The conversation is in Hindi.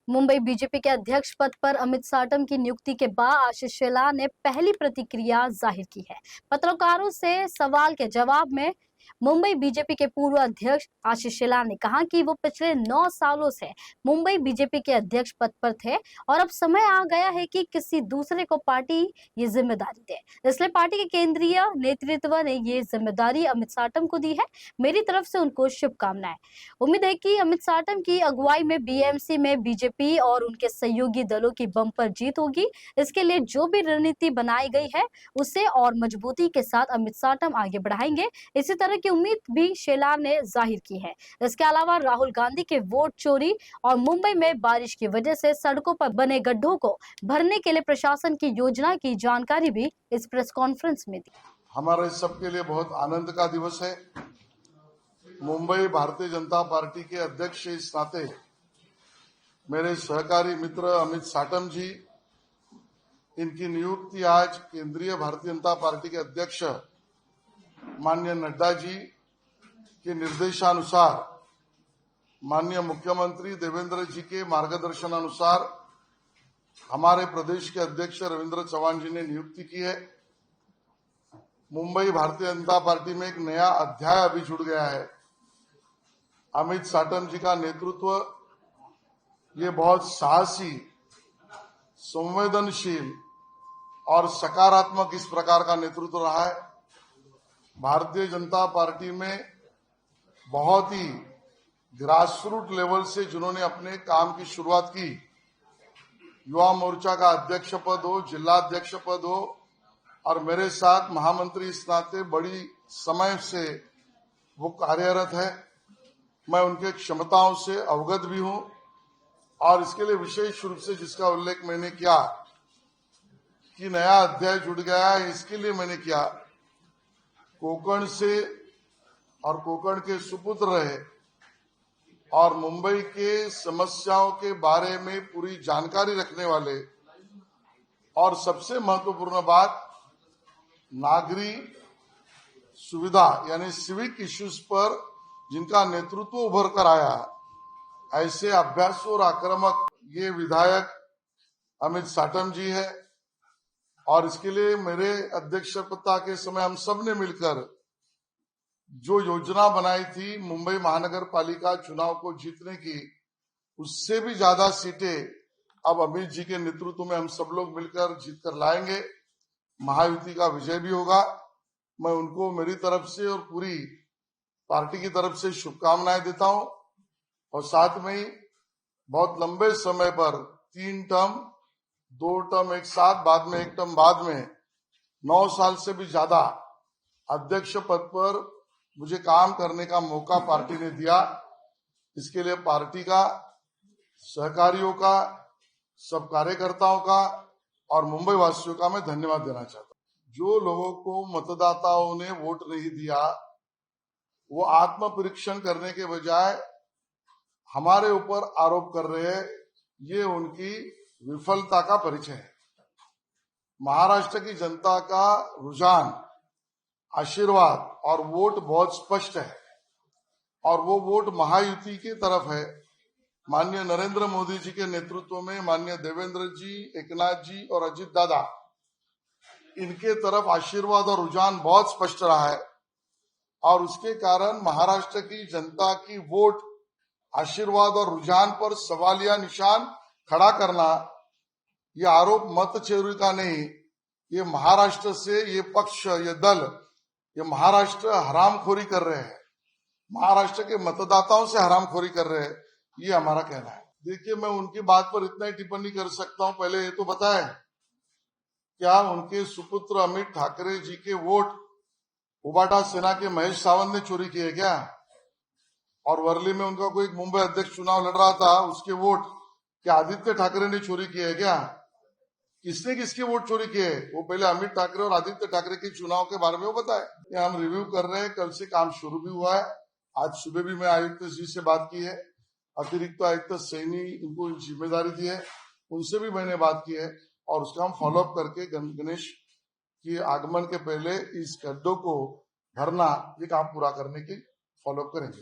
मुंबई बीजेपी के अध्यक्ष पद पर अमित साटम की नियुक्ति के बाद आशीष शेलार ने पहली प्रतिक्रिया जाहिर की है। पत्रकारों से सवाल के जवाब में मुंबई बीजेपी के पूर्व अध्यक्ष आशीष शेलार ने कहा कि वो पिछले 9 सालों से मुंबई बीजेपी के अध्यक्ष पद पर थे और अब समय आ गया है कि किसी दूसरे को पार्टी ये जिम्मेदारी दे। इसलिए पार्टी के केंद्रीय नेतृत्व ने ये जिम्मेदारी अमित साटम को दी है। मेरी तरफ से उनको शुभकामनाएं। उम्मीद है कि अमित साटम की अगुवाई में बीएमसी में बीजेपी और उनके सहयोगी दलों की बम्पर जीत होगी। इसके लिए जो भी रणनीति बनाई गई है उसे और मजबूती के साथ अमित साटम आगे बढ़ाएंगे। इसी तरह की उम्मीद भी शेलार ने जाहिर की है। इसके अलावा राहुल गांधी के वोट चोरी और मुंबई में बारिश की वजह से सड़कों पर बने गड्ढों को भरने के लिए प्रशासन की योजना की जानकारी भी इस प्रेस कॉन्फ्रेंस में दी। हमारे सबके लिए बहुत आनंद का दिवस है। मुंबई भारतीय जनता पार्टी के अध्यक्ष इस नाते मेरे सहकारी मित्र अमित साटम जी, इनकी नियुक्ति आज केंद्रीय भारतीय जनता पार्टी के अध्यक्ष माननीय नड्डा जी के निर्देशानुसार, माननीय मुख्यमंत्री देवेंद्र जी के मार्गदर्शनानुसार हमारे प्रदेश के अध्यक्ष रविंद्र चौहान जी ने नियुक्ति की है। मुंबई भारतीय जनता पार्टी में एक नया अध्याय अभी जुड़ गया है। अमित साटम जी का नेतृत्व ये बहुत साहसी, संवेदनशील और सकारात्मक इस प्रकार का नेतृत्व रहा है। भारतीय जनता पार्टी में बहुत ही ग्रासरूट लेवल से जिन्होंने अपने काम की शुरुआत की, युवा मोर्चा का अध्यक्ष पद हो, जिला अध्यक्ष पद हो, और मेरे साथ महामंत्री इस नाते बड़ी समय से वो कार्यरत है। मैं उनके क्षमताओं से अवगत भी हूं और इसके लिए विशेष रूप से जिसका उल्लेख मैंने किया कि नया अध्याय जुड़ गया है, इसके लिए मैंने किया। कोंकण से और कोंकण के सुपुत्र रहे और मुंबई के समस्याओं के बारे में पूरी जानकारी रखने वाले, और सबसे महत्वपूर्ण बात, नागरिक सुविधा यानी सिविक इश्यूज पर जिनका नेतृत्व उभर कर आया, ऐसे अभ्यासु और आक्रामक ये विधायक अमित साटम जी है। और इसके लिए मेरे अध्यक्षता के समय हम सब ने मिलकर जो योजना बनाई थी मुंबई महानगर पालिका चुनाव को जीतने की, उससे भी ज्यादा सीटें अब अमित जी के नेतृत्व में हम सब लोग मिलकर जीत कर लाएंगे। महायुति का विजय भी होगा। मैं उनको मेरी तरफ से और पूरी पार्टी की तरफ से शुभकामनाएं देता हूं। और साथ में ही बहुत लंबे समय पर 3 टर्म, 2 टर्म एक साथ, बाद में 1 टर्म बाद में 9 साल से भी ज्यादा अध्यक्ष पद पर मुझे काम करने का मौका पार्टी ने दिया। इसके लिए पार्टी का, सहकारियों का, सब कार्यकर्ताओं का और मुंबई वासियों का मैं धन्यवाद देना चाहता हूं। जो लोगों को मतदाताओं ने वोट नहीं दिया, वो आत्म परीक्षण करने के बजाय हमारे ऊपर आरोप कर रहे हैं, ये उनकी विफलता का परिचय है। महाराष्ट्र की जनता का रुझान, आशीर्वाद और वोट बहुत स्पष्ट है और वो वोट महायुति की तरफ है। माननीय नरेंद्र मोदी जी के नेतृत्व में माननीय देवेंद्र जी, एकनाथ जी और अजित दादा, इनके तरफ आशीर्वाद और रुझान बहुत स्पष्ट रहा है और उसके कारण महाराष्ट्र की जनता की वोट, आशीर्वाद और रुझान पर सवालिया निशान खड़ा करना, ये आरोप मत चोरी का नहीं, ये महाराष्ट्र से ये पक्ष, ये दल, ये महाराष्ट्र हरामखोरी कर रहे हैं, महाराष्ट्र के मतदाताओं से हरामखोरी कर रहे हैं, ये हमारा कहना है। देखिए, मैं उनकी बात पर इतना ही टिप्पणी कर सकता हूं। पहले ये तो बताएं, क्या उनके सुपुत्र अमित ठाकरे जी के वोट उबाटा सेना के महेश सावंत ने चोरी किए क्या? और वर्ली में उनका कोई मुंबई अध्यक्ष चुनाव लड़ रहा था, उसके वोट क्या आदित्य ठाकरे ने चोरी किए क्या? किसने किसके वोट चोरी किए? वो पहले अमित ठाकरे और आदित्य ठाकरे के चुनाव के बारे में वो बताए। हम रिव्यू कर रहे हैं, कल से काम शुरू भी हुआ है। आज सुबह भी मैं आयुक्त जी से बात की है, अतिरिक्त आयुक्त सैनी इनको जिम्मेदारी दी है, उनसे भी मैंने बात की है और उसका हम फॉलोअप करके गणेश के आगमन के पहले इस गड्ढों को भरना, ये काम पूरा करने की फॉलोअप करेंगे।